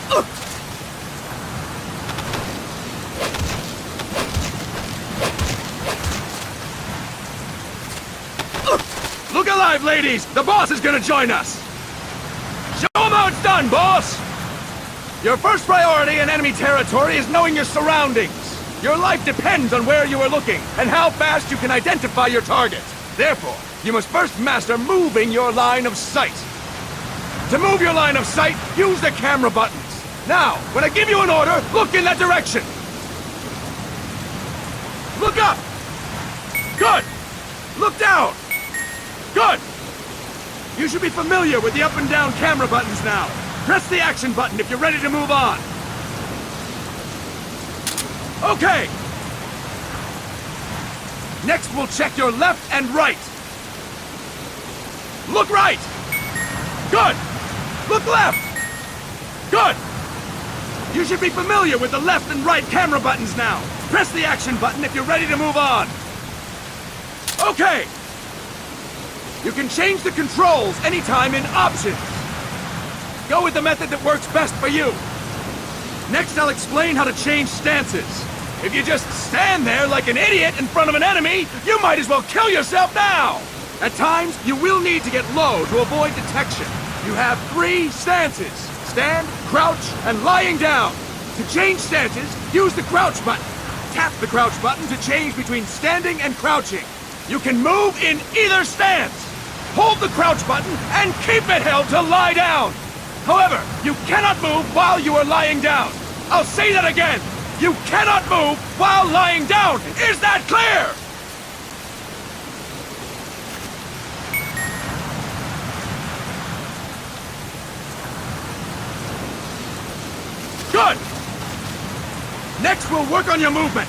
Look alive, ladies! The boss is gonna join us! Show him how it's done, boss! Your first priority in enemy territory is knowing your surroundings. Your life depends on where you are looking, and how fast you can identify your target. Therefore, you must first master moving your line of sight. To move your line of sight, use the camera buttons. Now, when I give you an order, look in that direction. Look up! Good! Look down! Good! You should be familiar with the up and down camera buttons now. Press the action button if you're ready to move on. Okay! Next, we'll check your left and right. Look right! Good! Look left! Good! You should be familiar with the left and right camera buttons now. Press the action button if you're ready to move on. Okay! You can change the controls anytime in Options. Go with the method that works best for you. Next, I'll explain how to change stances. If you just stand there like an idiot in front of an enemy, you might as well kill yourself now! At times, you will need to get low to avoid detection. You have 3 stances: stand, crouch, and lying down. To change stances, use the crouch button. Tap the crouch button to change between standing and crouching. You can move in either stance. Hold the crouch button and keep it held to lie down. However, you cannot move while you are lying down. I'll say that again. You cannot move while lying down. Is that clear? Good! Next, we'll work on your movement.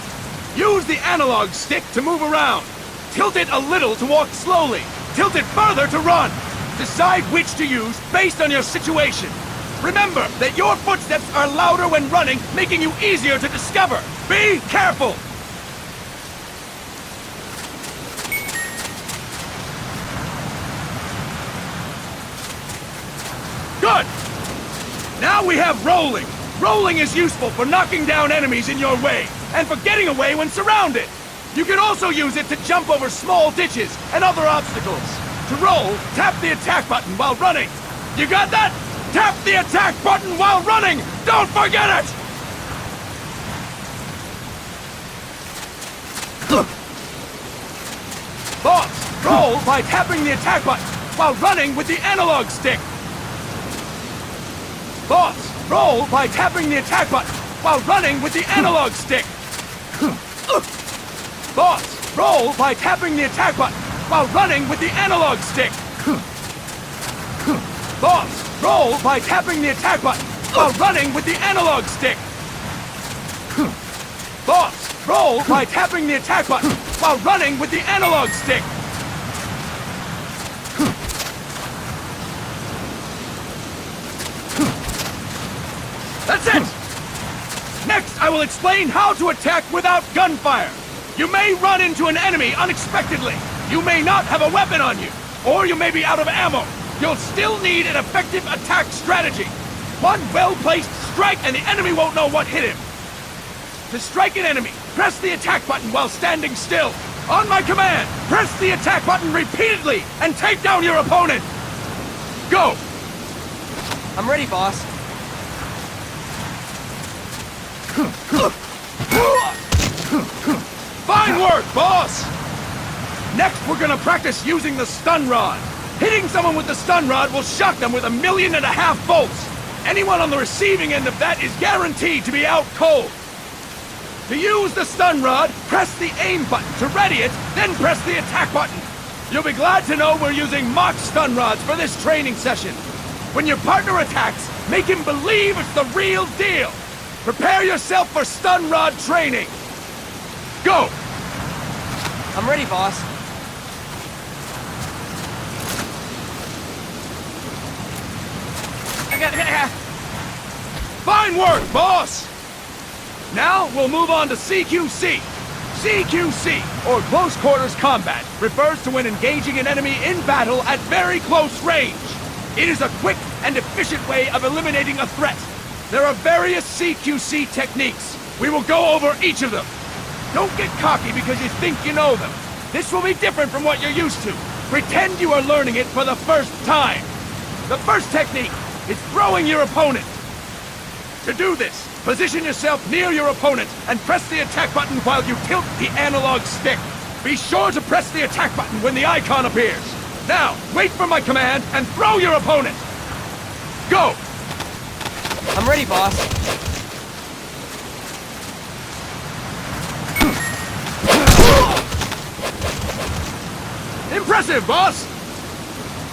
Use the analog stick to move around. Tilt it a little to walk slowly. Tilt it further to run. Decide which to use based on your situation. Remember that your footsteps are louder when running, making you easier to discover. Be careful! Good! Now we have rolling. Rolling is useful for knocking down enemies in your way, and for getting away when surrounded. You can also use it to jump over small ditches and other obstacles. To roll, tap the attack button while running. You got that? Tap the attack button while running! Don't forget it! Boss, roll by tapping the attack button while running with the analog stick. Boss, roll by tapping the attack button while running with the analog stick. Boss, roll by tapping the attack button while running with the analog stick. Boss, roll by tapping the attack button while running with the analog stick. Boss, roll by tapping the attack button while running with the analog stick. That's it! Next, I will explain how to attack without gunfire. You may run into an enemy unexpectedly. You may not have a weapon on you, or you may be out of ammo. You'll still need an effective attack strategy. One well-placed strike and the enemy won't know what hit him. To strike an enemy, press the attack button while standing still. On my command, press the attack button repeatedly and take down your opponent. Go! I'm ready, boss. Fine work, boss! Next, we're gonna practice using the stun rod. Hitting someone with the stun rod will shock them with 1.5 million volts. Anyone on the receiving end of that is guaranteed to be out cold. To use the stun rod, press the aim button to ready it, then press the attack button. You'll be glad to know we're using mock stun rods for this training session. When your partner attacks, make him believe it's the real deal. Prepare yourself for stun rod training. Go! I'm ready, boss. Fine work, boss! Now, we'll move on to CQC. CQC, or Close Quarters Combat, refers to when engaging an enemy in battle at very close range. It is a quick and efficient way of eliminating a threat. There are various CQC techniques. We will go over each of them. Don't get cocky because you think you know them. This will be different from what you're used to. Pretend you are learning it for the first time. The first technique is throwing your opponent. To do this, position yourself near your opponent and press the attack button while you tilt the analog stick. Be sure to press the attack button when the icon appears. Now, wait for my command and throw your opponent. Go! I'm ready, boss. Impressive, boss!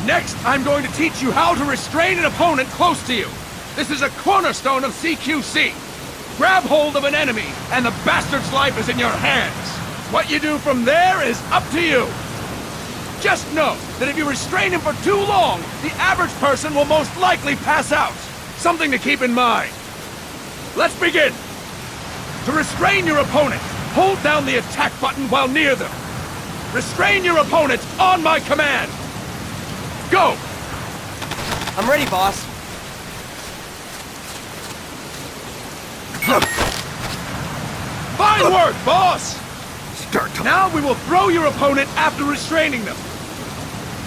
Next, I'm going to teach you how to restrain an opponent close to you. This is a cornerstone of CQC. Grab hold of an enemy, and the bastard's life is in your hands. What you do from there is up to you. Just know that if you restrain him for too long, the average person will most likely pass out. Something to keep in mind. Let's begin. To restrain your opponent, hold down the attack button while near them. Restrain your opponent on my command. Go! I'm ready, boss. Fine work, boss! Now we will throw your opponent after restraining them.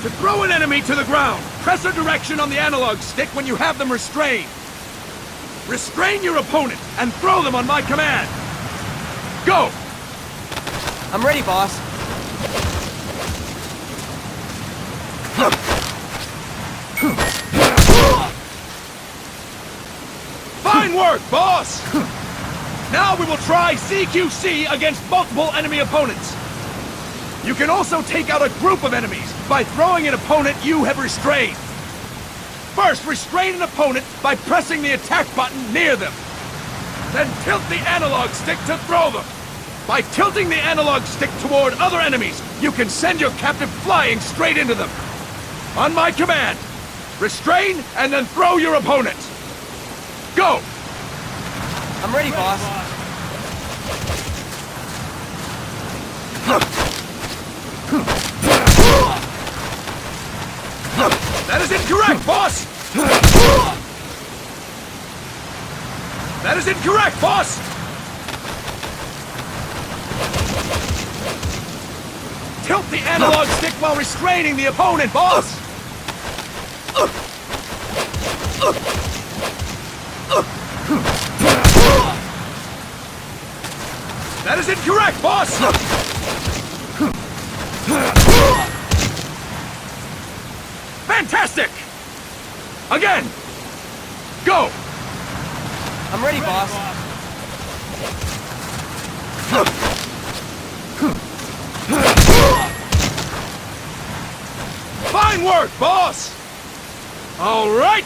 To throw an enemy to the ground, press a direction on the analog stick when you have them restrained. Restrain your opponent and throw them on my command. Go! I'm ready, boss. Fine work, boss! Now we will try CQC against multiple enemy opponents. You can also take out a group of enemies by throwing an opponent you have restrained. First, restrain an opponent by pressing the attack button near them. Then tilt the analog stick to throw them. By tilting the analog stick toward other enemies, you can send your captive flying straight into them. On my command, restrain and then throw your opponent. Go! I'm ready, boss. That is incorrect, boss! That is incorrect, boss! Tilt the analog stick while restraining the opponent, boss! That is incorrect, boss! Fantastic! Again! Go! I'm ready, boss. Fine work, boss! All right!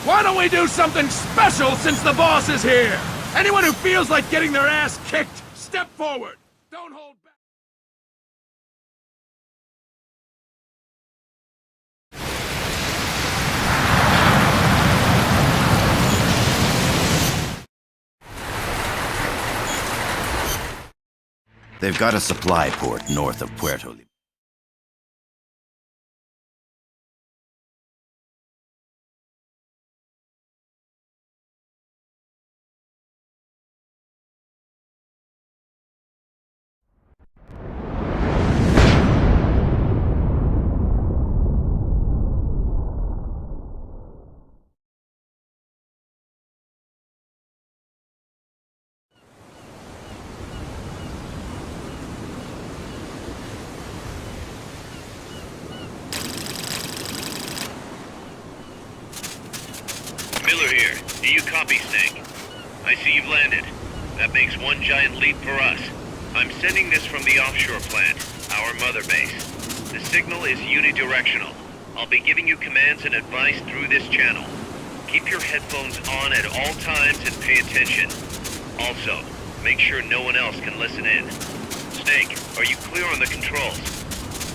Why don't we do something special since the boss is here? Anyone who feels like getting their ass kicked, step forward. Don't hold back. They've got a supply port north of Puerto Libero. Miller here. Do you copy, Snake? I see you've landed. That makes one giant leap for us. I'm sending this from the offshore plant, our mother base. The signal is unidirectional. I'll be giving you commands and advice through this channel. Keep your headphones on at all times and pay attention. Also, make sure no one else can listen in. Snake, are you clear on the controls?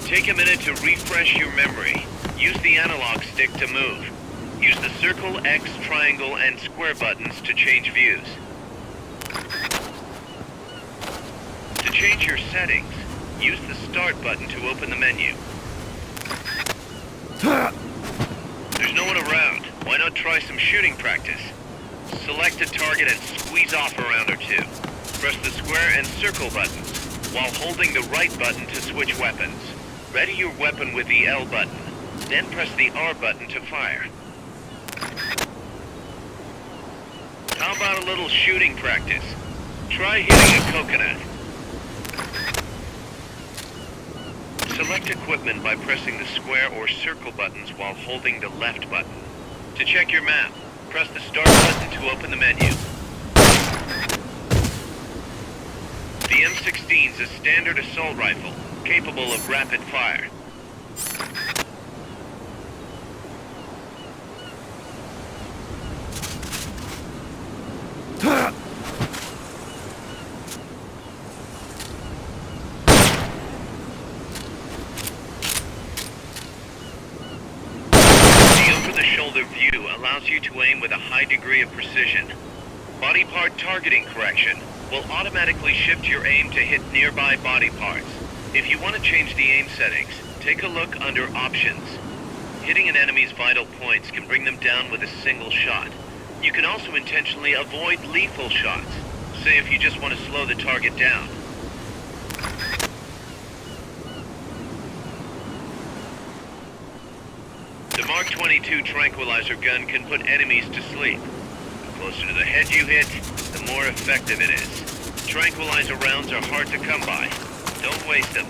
Take a minute to refresh your memory. Use the analog stick to move. Use the circle, X, triangle, and square buttons to change views. To change your settings, use the start button to open the menu. There's no one around. Why not try some shooting practice? Select a target and squeeze off a round or two. Press the square and circle buttons, while holding the right button to switch weapons. Ready your weapon with the L button, then press the R button to fire. How about a little shooting practice? Try hitting a coconut. Select equipment by pressing the square or circle buttons while holding the left button. To check your map, press the start button to open the menu. The M16 is a standard assault rifle, capable of rapid fire. The view allows you to aim with a high degree of precision. Body part targeting correction will automatically shift your aim to hit nearby body parts. If you want to change the aim settings, take a look under Options. Hitting an enemy's vital points can bring them down with a single shot. You can also intentionally avoid lethal shots, say if you just want to slow the target down. The Mark 22 tranquilizer gun can put enemies to sleep. The closer to the head you hit, the more effective it is. Tranquilizer rounds are hard to come by. Don't waste them.